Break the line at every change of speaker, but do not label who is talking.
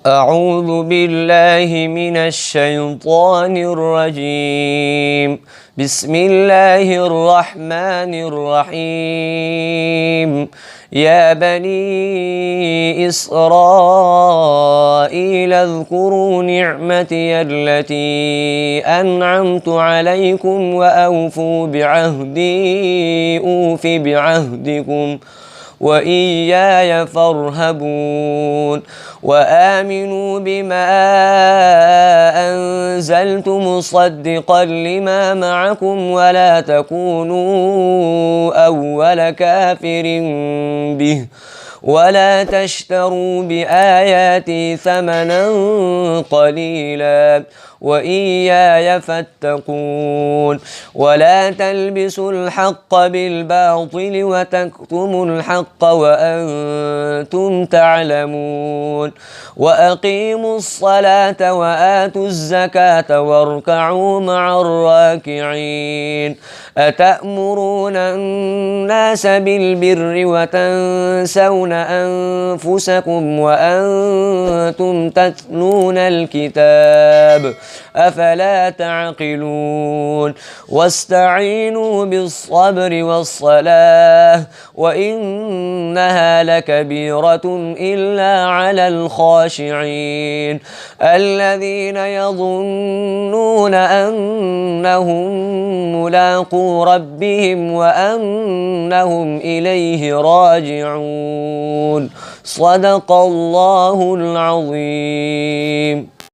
أعوذ بالله من الشيطان الرجيم. بسم الله الرحمن الرحيم. يا بني إسرائيل اذكروا نعمتي التي أنعمت عليكم وأوفوا بعهدي أوف بعهدكم وإياي فارهبون. وآمنوا بما أنزلت مصدقا لما معكم ولا تكونوا أول كافر به ولا تشتروا بآياتي ثمنا قليلا وإياي فاتقون. ولا تلبسوا الحق بالباطل وتكتموا الحق وأنتم تعلمون. وأقيموا الصلاة وآتوا الزكاة واركعوا مع الراكعين. أتأمرون الناس بالبر وتنسون أنفسكم وأنتم تتلون الكتاب أفلا تعقلون. واستعينوا بالصبر والصلاة وإنها لكبيرة إلا على الخاشعين الذين يظنون أنهم ملاقو ربهم وأنهم إليه راجعون. صدق الله العظيم.